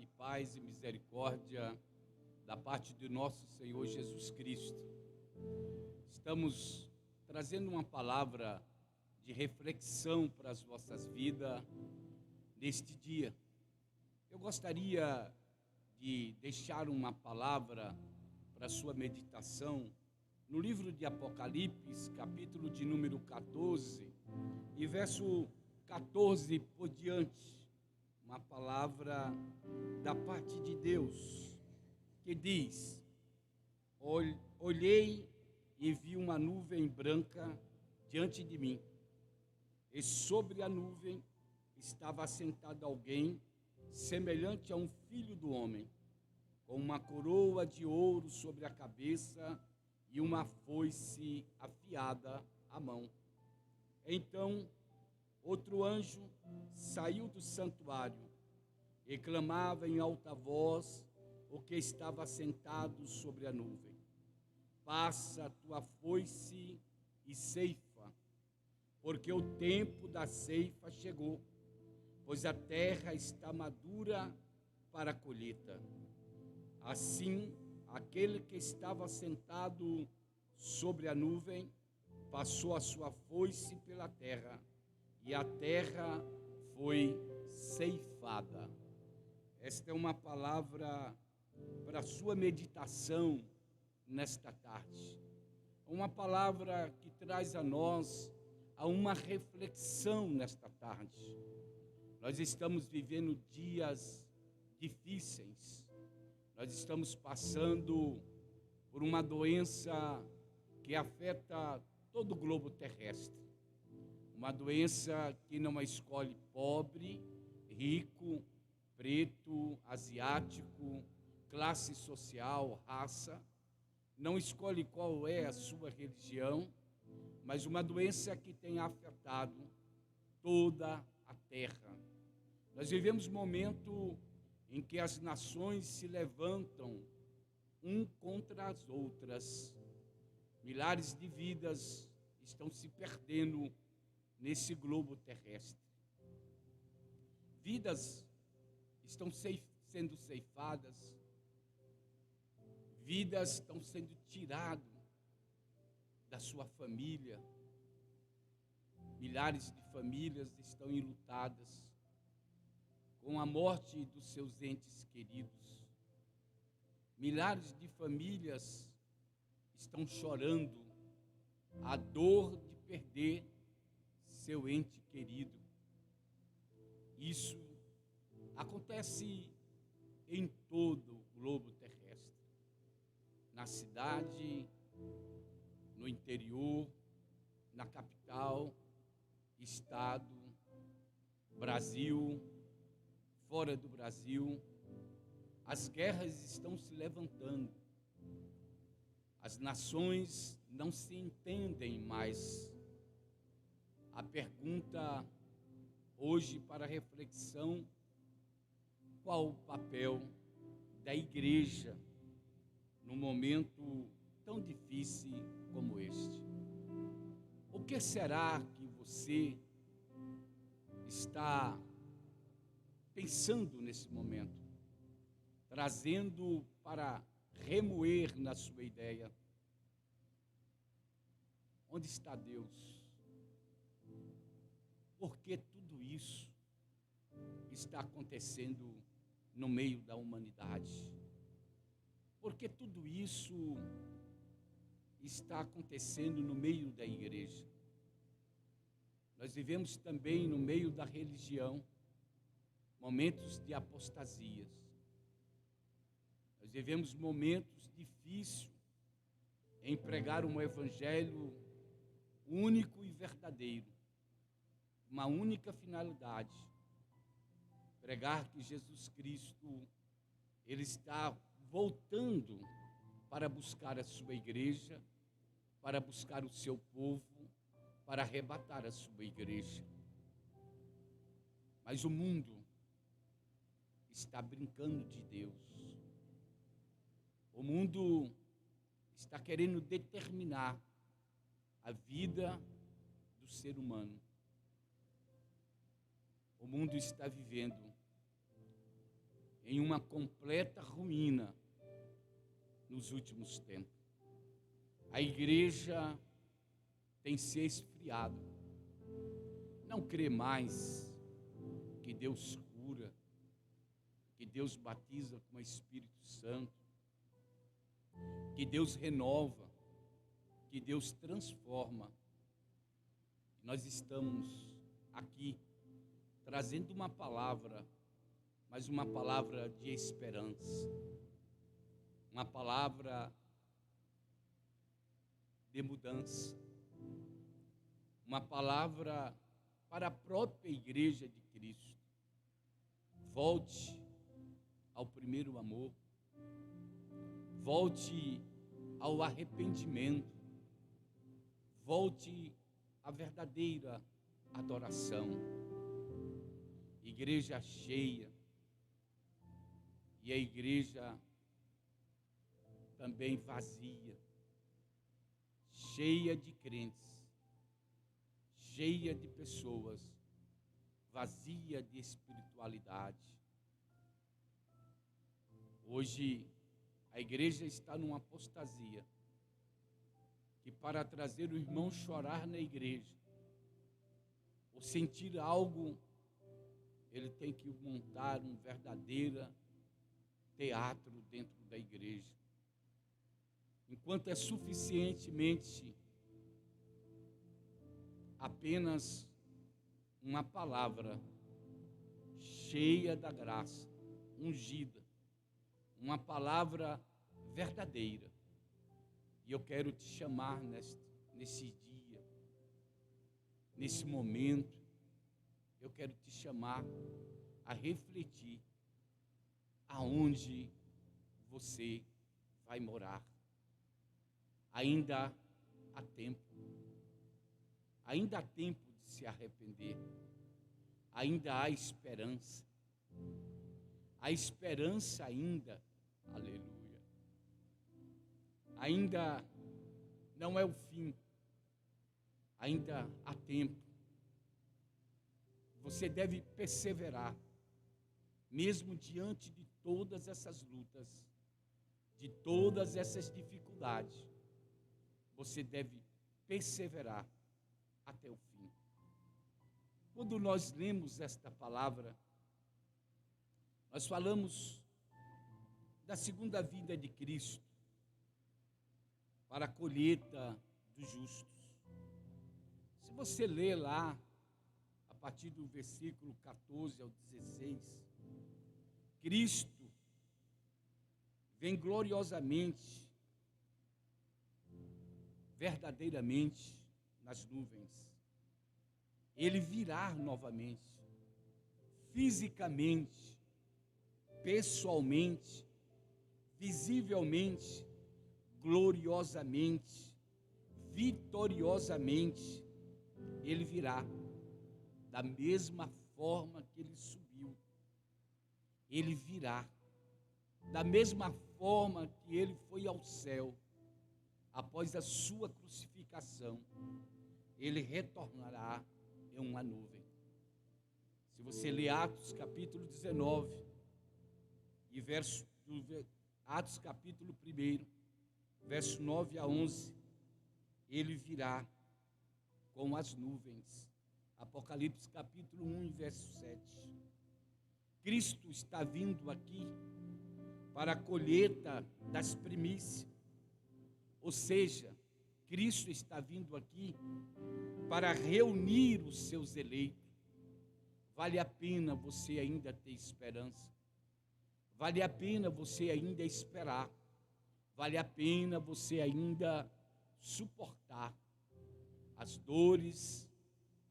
e paz e misericórdia da parte de nosso Senhor Jesus Cristo. Estamos trazendo uma palavra de reflexão para as vossas vidas neste dia. Eu gostaria de deixar uma palavra para a sua meditação no livro de Apocalipse, capítulo de número 14, e verso 14 por diante. Uma palavra da parte de Deus, que diz: olhei e vi uma nuvem branca diante de mim, e sobre a nuvem estava assentado alguém semelhante a um filho do homem, com uma coroa de ouro sobre a cabeça e uma foice afiada à mão. Então outro anjo saiu do santuário e clamava em alta voz o que estava sentado sobre a nuvem: passa a tua foice e ceifa, porque o tempo da ceifa chegou, pois a terra está madura para a colheita. Assim, aquele que estava sentado sobre a nuvem passou a sua foice pela terra, e a terra foi ceifada. Esta é uma palavra para a sua meditação nesta tarde. Uma palavra que traz a nós uma reflexão nesta tarde. Nós estamos vivendo dias difíceis. Nós estamos passando por uma doença que afeta todo o globo terrestre. Uma doença que não escolhe pobre, rico, preto, asiático, classe social, raça. Não escolhe qual é a sua religião, mas uma doença que tem afetado toda a terra. Nós vivemos um momento em que as nações se levantam um contra as outras. Milhares de vidas estão se perdendo nesse globo terrestre. Vidas estão sendo ceifadas, vidas estão sendo tiradas da sua família. Milhares de famílias estão enlutadas com a morte dos seus entes queridos. Milhares de famílias estão chorando a dor de perder seu ente querido. Isso acontece em todo o globo terrestre, na cidade, no interior, na capital, estado, Brasil, fora do Brasil. As guerras estão se levantando. As nações não se entendem mais. A pergunta hoje para reflexão: qual o papel da igreja num momento tão difícil como este? O que será que você está pensando nesse momento, trazendo para remoer na sua ideia? Onde está Deus? Por que tudo isso está acontecendo no meio da humanidade? Por que tudo isso está acontecendo no meio da igreja? Nós vivemos também no meio da religião momentos de apostasias. Nós vivemos momentos difíceis em pregar um evangelho único e verdadeiro, uma única finalidade: pregar que Jesus Cristo, Ele está voltando para buscar a sua igreja, para buscar o seu povo, para arrebatar a sua igreja. Mas o mundo está brincando de Deus. O mundo está querendo determinar a vida do ser humano. O mundo está vivendo em uma completa ruína nos últimos tempos. A igreja tem se esfriado, não crê mais que Deus cura, que Deus batiza com o Espírito Santo, que Deus renova, que Deus transforma. Nós estamos aqui trazendo uma palavra, mas uma palavra de esperança, uma palavra de mudança, uma palavra para a própria igreja de Cristo. Volte ao primeiro amor, volte ao arrependimento, volte à verdadeira adoração. Igreja cheia, e a igreja também vazia, cheia de crentes, cheia de pessoas, vazia de espiritualidade. Hoje, a igreja está numa apostasia, que para trazer o irmão chorar na igreja, ou sentir algo, ele tem que montar um verdadeiro teatro dentro da igreja. Enquanto é suficientemente apenas uma palavra cheia da graça, ungida, uma palavra verdadeira. E eu quero te chamar nesse dia, nesse momento, eu quero te chamar a refletir aonde você vai morar. Ainda há tempo. Ainda há tempo de se arrepender. Ainda há esperança. A esperança ainda, aleluia, ainda não é o fim. Ainda há tempo. Você deve perseverar, mesmo diante de todas essas lutas, de todas essas dificuldades. Você deve perseverar até o fim. Quando nós lemos esta palavra, nós falamos da segunda vinda de Cristo para a colheita dos justos. Se você ler lá, a partir do versículo 14 ao 16, Cristo vem gloriosamente, verdadeiramente nas nuvens. Ele virá novamente, fisicamente, pessoalmente, visivelmente, gloriosamente, vitoriosamente. Ele virá da mesma forma que ele subiu. Ele virá da mesma forma que ele foi ao céu. Após a sua crucificação, ele retornará em uma nuvem. Se você ler Atos capítulo 19, e Atos capítulo 1, verso 9 a 11, ele virá com as nuvens. Apocalipse capítulo 1, verso 7. Cristo está vindo aqui para a colheita das primícias. Ou seja, Cristo está vindo aqui para reunir os seus eleitos. Vale a pena você ainda ter esperança. Vale a pena você ainda esperar. Vale a pena você ainda suportar as dores,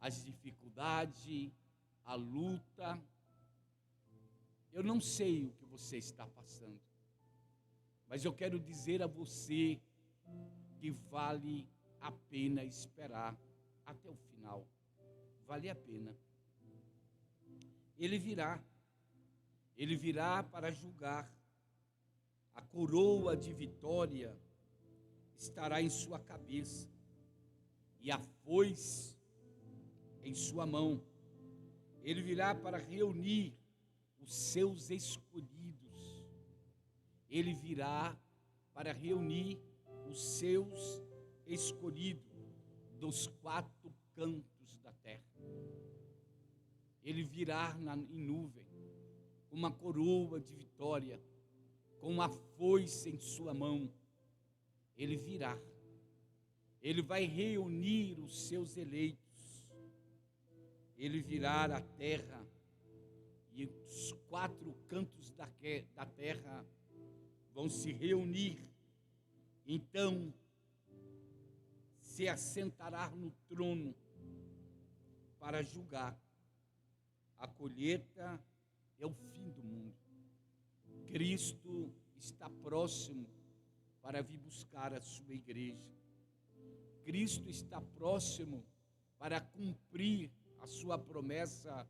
as dificuldades, a luta. Eu não sei o que você está passando, mas eu quero dizer a você que vale a pena esperar até o final. Vale a pena. Ele virá para julgar. A coroa de vitória estará em sua cabeça e a foice em sua mão. Ele virá para reunir os seus escolhidos. ele virá para reunir os seus escolhidos dos quatro cantos da terra. Ele virá em nuvem, com uma coroa de vitória, com uma foice em sua mão. Ele virá. Ele vai reunir os seus eleitos. Ele virá à terra, e os quatro cantos da terra vão se reunir. Então, se assentará no trono para julgar. A colheita é o fim do mundo. Cristo está próximo para vir buscar a sua igreja. Cristo está próximo para cumprir a sua promessa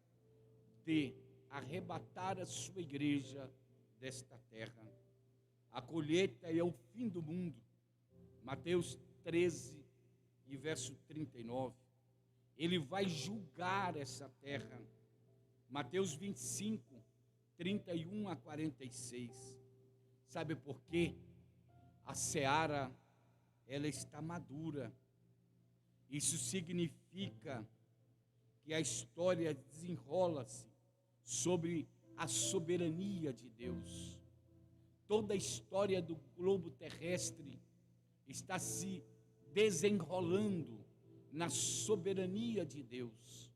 de arrebatar a sua igreja desta terra. A colheita é o fim do mundo. Mateus 13 e verso 39. Ele vai julgar essa terra. Mateus 25, 31 a 46. Sabe por quê? A seara, ela está madura. Isso significa que a história desenrola-se sobre a soberania de Deus. Toda a história do globo terrestre está se desenrolando na soberania de Deus.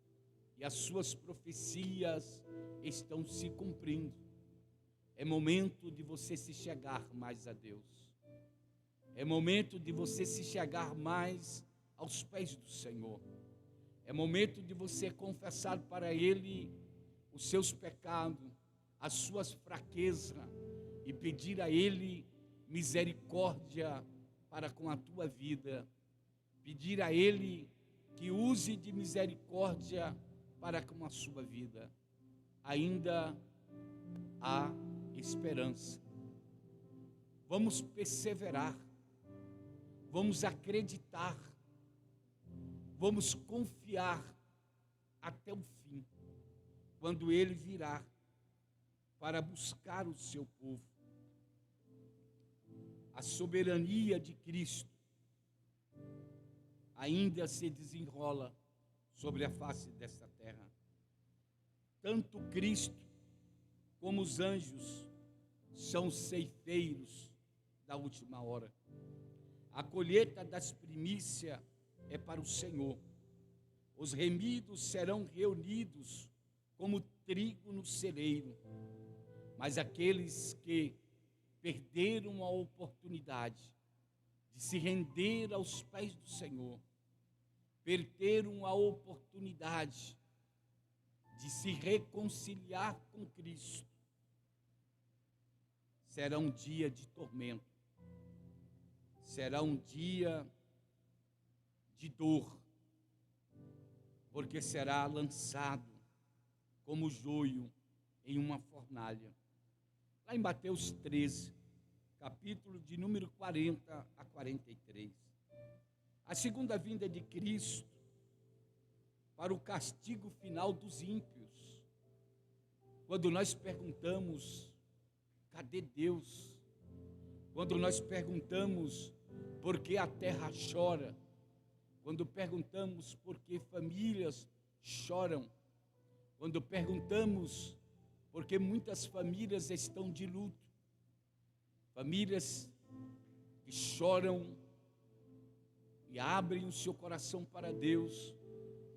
E as suas profecias estão se cumprindo. É momento de você se chegar mais a Deus. É momento de você se chegar mais aos pés do Senhor. É momento de você confessar para Ele os seus pecados, as suas fraquezas, e pedir a Ele misericórdia para com a tua vida. Pedir a Ele que use de misericórdia para com a sua vida. Ainda há esperança. Vamos perseverar. Vamos acreditar. Vamos confiar até o fim, quando Ele virá para buscar o seu povo. A soberania de Cristo ainda se desenrola sobre a face desta terra. Tanto Cristo como os anjos são ceifeiros da última hora. A colheita das primícias é para o Senhor. Os remidos serão reunidos como trigo no celeiro. Mas aqueles que perderam a oportunidade de se render aos pés do Senhor, perderam a oportunidade de se reconciliar com Cristo, será um dia de tormento, será um dia de dor, porque será lançado como joio em uma fornalha. Lá em Mateus 13, capítulo de número 40 a 43. A segunda vinda de Cristo para o castigo final dos ímpios. Quando nós perguntamos, cadê Deus? Quando nós perguntamos, por que a terra chora? Quando perguntamos, por que famílias choram? Quando perguntamos, por que muitas famílias estão de luto? Famílias que choram e abrem o seu coração para Deus,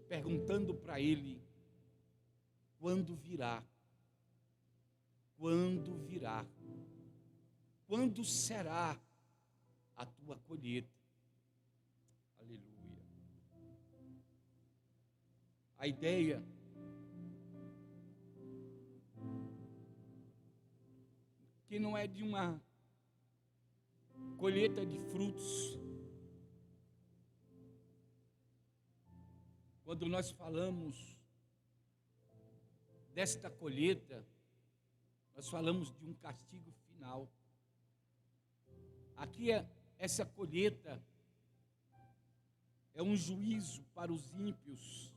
perguntando para Ele, quando virá? Quando virá? Quando será a tua colheita? Aleluia. A ideia que não é de uma colheita de frutos. Quando nós falamos desta colheita, nós falamos de um castigo final. Aqui essa colheita é um juízo para os ímpios,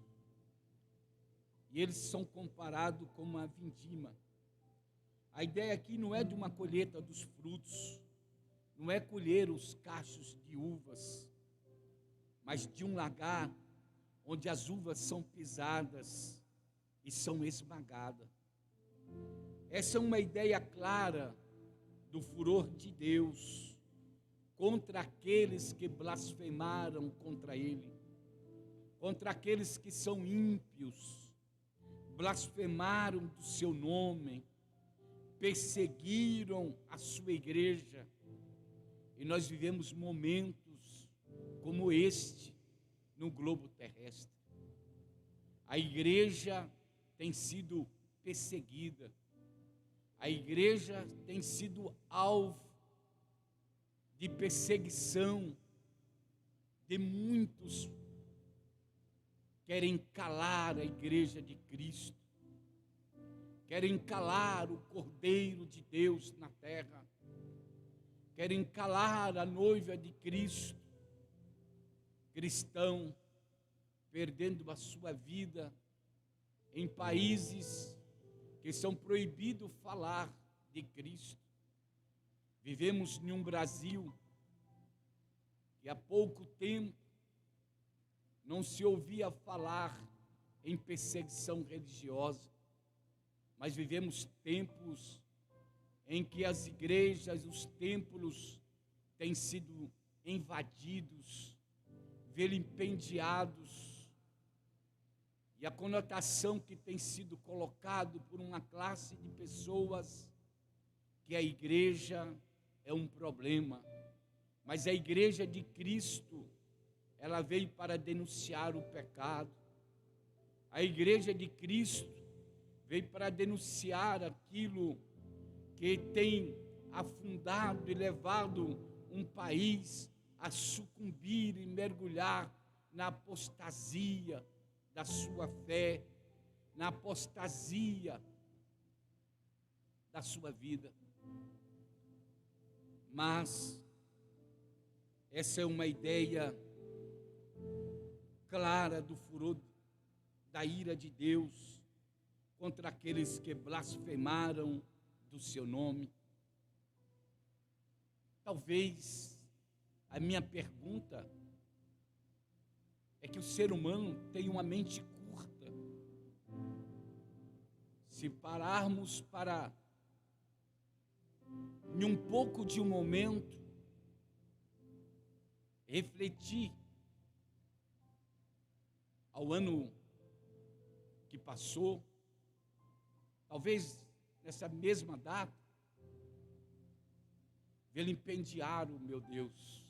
e eles são comparados com uma vindima. A ideia aqui não é de uma colheita dos frutos, não é colher os cachos de uvas, mas de um lagar onde as uvas são pisadas e são esmagadas. Essa é uma ideia clara do furor de Deus contra aqueles que blasfemaram contra Ele, contra aqueles que são ímpios, blasfemaram do seu nome, perseguiram a sua igreja. E nós vivemos momentos como este no globo terrestre. A igreja tem sido perseguida, a igreja tem sido alvo de perseguição de muitos. Querem calar a igreja de Cristo, querem calar o Cordeiro de Deus na terra, querem calar a noiva de Cristo, cristão, perdendo a sua vida em países que são proibidos falar de Cristo. Vivemos em um Brasil que há pouco tempo não se ouvia falar em perseguição religiosa, mas vivemos tempos em que as igrejas, os templos têm sido invadidos, vilipendiados, e a conotação que tem sido colocado por uma classe de pessoas que a igreja é um problema, mas a igreja de Cristo, ela veio para denunciar o pecado. A igreja de Cristo veio para denunciar aquilo que tem afundado e levado um país a sucumbir e mergulhar na apostasia da sua fé, na apostasia da sua vida. Mas essa é uma ideia clara do furor da ira de Deus contra aqueles que blasfemaram do seu nome. Talvez a minha pergunta é que o ser humano tem uma mente curta. Se pararmos para, em um pouco de um momento, refletir ao ano que passou, talvez nessa mesma data, vilipendiaram, meu Deus,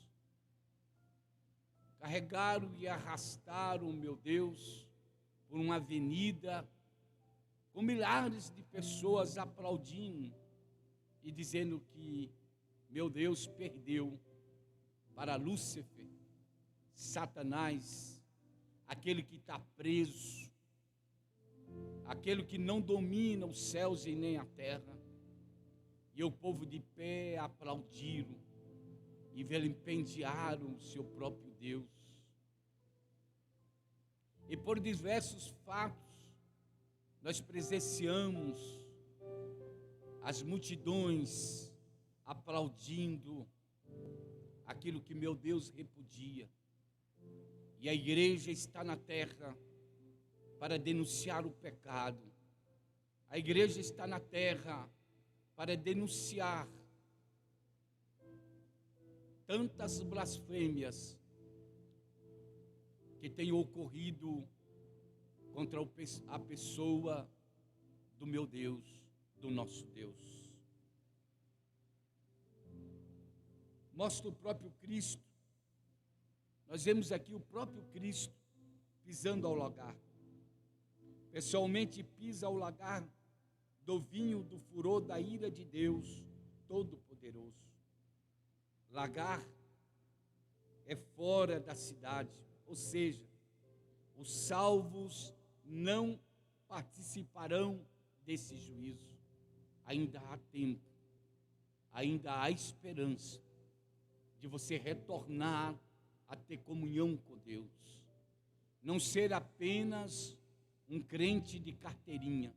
carregaram e arrastaram, meu Deus, por uma avenida, com milhares de pessoas aplaudindo e dizendo que, meu Deus, perdeu para Lúcifer, Satanás, aquele que está preso, aquele que não domina os céus e nem a terra. E o povo de pé aplaudiram e vilipendiaram o seu próprio Deus. E por diversos fatos, nós presenciamos as multidões aplaudindo aquilo que meu Deus repudia. E a igreja está na terra para denunciar o pecado. A igreja está na terra para denunciar tantas blasfêmias que têm ocorrido contra a pessoa do meu Deus, do nosso Deus. Mostra o próprio Cristo. Nós vemos aqui o próprio Cristo pisando ao lagar. Pessoalmente pisa ao lagar do vinho do furor da ira de Deus Todo-Poderoso. Lagar é fora da cidade, ou seja, os salvos não participarão desse juízo. Ainda há tempo, ainda há esperança de você retornar a ter comunhão com Deus. Não ser apenas um crente de carteirinha,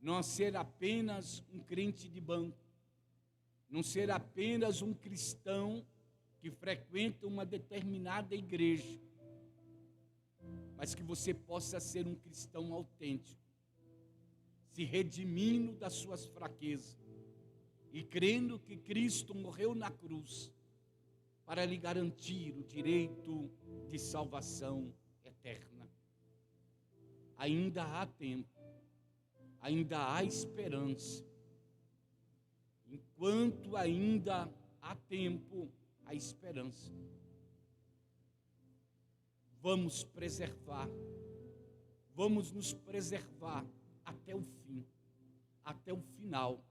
não ser apenas um crente de banco, não ser apenas um cristão que frequenta uma determinada igreja, mas que você possa ser um cristão autêntico, se redimindo das suas fraquezas e crendo que Cristo morreu na cruz para lhe garantir o direito de salvação eterna. Ainda há tempo, ainda há esperança. Enquanto ainda há tempo, há esperança. Vamos preservar, vamos nos preservar até o fim, até o final,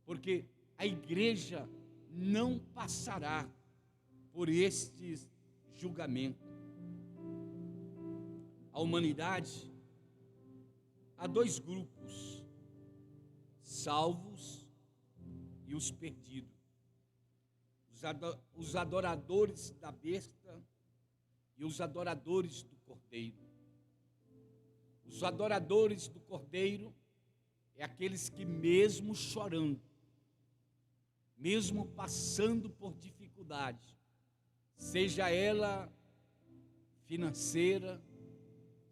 porque a igreja não passará por estes julgamentos. A humanidade, há dois grupos, salvos e os perdidos. Os adoradores da besta e os adoradores do Cordeiro. Os adoradores do Cordeiro é aqueles que mesmo chorando, mesmo passando por dificuldade, seja ela financeira,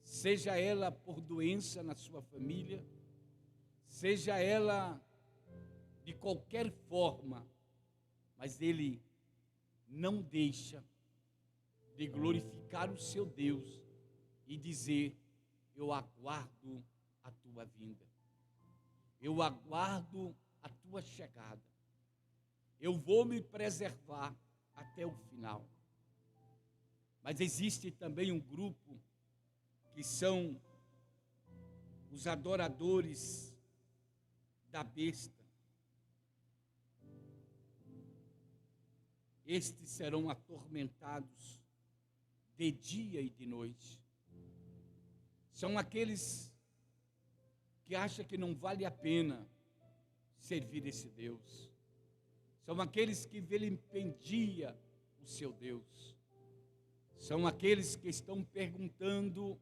seja ela por doença na sua família, seja ela de qualquer forma, mas ele não deixa de glorificar o seu Deus e dizer: eu aguardo a tua vinda, eu aguardo a tua chegada, eu vou me preservar até o final. Mas existe também um grupo que são os adoradores da besta. Estes serão atormentados de dia e de noite. São aqueles que acham que não vale a pena servir esse Deus. São aqueles que vilipendia o seu Deus. São aqueles que estão perguntando: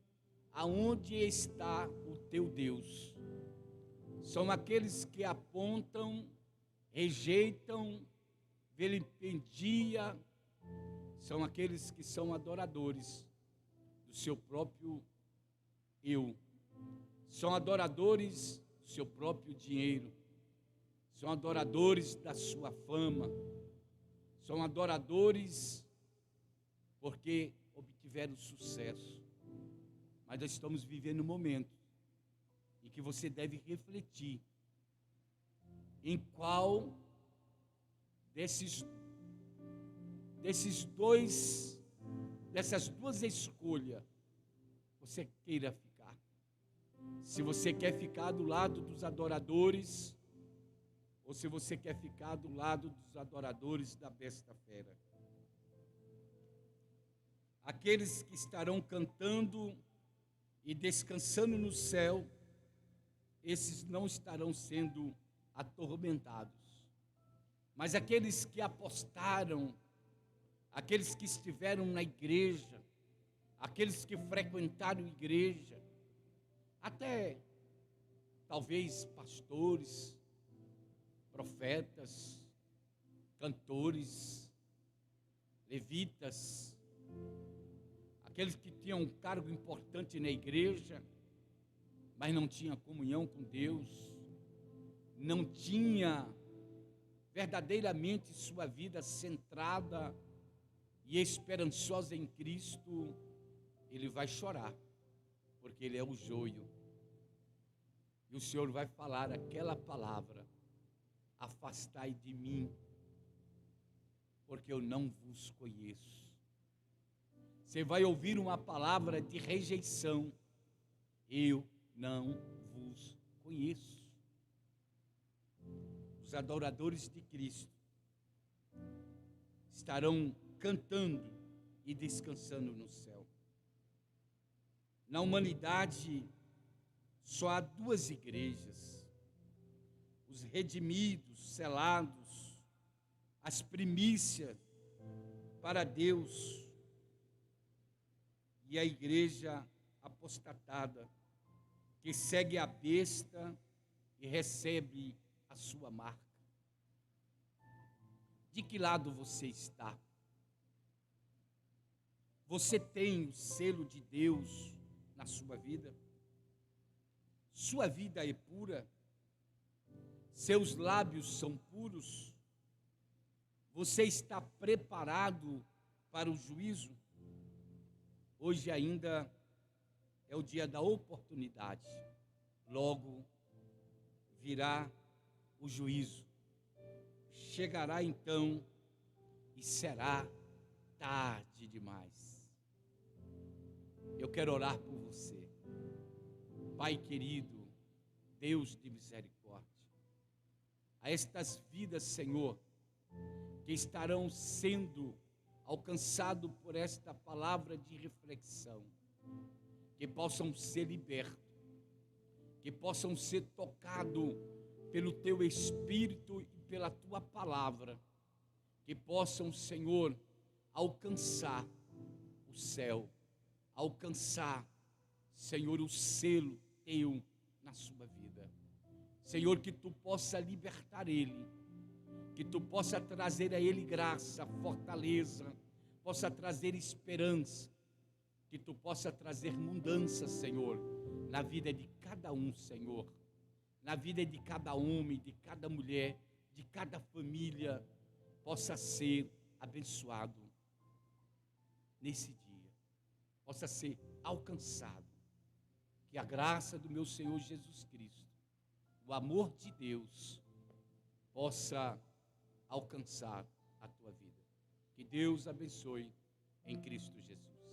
aonde está o teu Deus? São aqueles que apontam, rejeitam, vilipendia. São aqueles que são adoradores do seu próprio eu. São adoradores do seu próprio dinheiro. São adoradores da sua fama. São adoradores porque obtiveram sucesso. Mas nós estamos vivendo um momento em que você deve refletir em qual dessas duas escolhas você queira ficar. Se você quer ficar do lado dos adoradores, ou se você quer ficar do lado dos adoradores da besta fera. Aqueles que estarão cantando e descansando no céu, esses não estarão sendo atormentados. Mas aqueles que apostaram, aqueles que estiveram na igreja, aqueles que frequentaram a igreja, até talvez pastores, profetas, cantores, levitas, aqueles que tinham um cargo importante na igreja, mas não tinha comunhão com Deus, não tinha verdadeiramente sua vida centrada e esperançosa em Cristo, ele vai chorar, porque ele é o joio. E o Senhor vai falar aquela palavra: afastai de mim, porque eu não vos conheço. Você vai ouvir uma palavra de rejeição: eu não vos conheço. Os adoradores de Cristo estarão cantando e descansando no céu. Na humanidade, só há duas igrejas: os redimidos, selados, as primícias para Deus, e a igreja apostatada, que segue a besta e recebe a sua marca. De que lado você está? Você tem o selo de Deus na sua vida? Sua vida é pura? Seus lábios são puros? Você está preparado para o juízo? Hoje ainda é o dia da oportunidade. Logo virá o juízo. Chegará então e será tarde demais. Eu quero orar por você. Pai querido, Deus de misericórdia, a estas vidas, Senhor, que estarão sendo alcançados por esta palavra de reflexão, que possam ser libertos, que possam ser tocados pelo Teu Espírito e pela Tua palavra, que possam, Senhor, alcançar o céu, alcançar, Senhor, o selo Teu na sua vida. Senhor, que Tu possa libertar ele, que Tu possa trazer a ele graça, fortaleza, possa trazer esperança, que Tu possa trazer mudança, Senhor, na vida de cada um, Senhor, na vida de cada homem, de cada mulher, de cada família, possa ser abençoado nesse dia, possa ser alcançado, que a graça do meu Senhor Jesus Cristo, o amor de Deus, possa alcançar a tua vida. Que Deus abençoe em Cristo Jesus.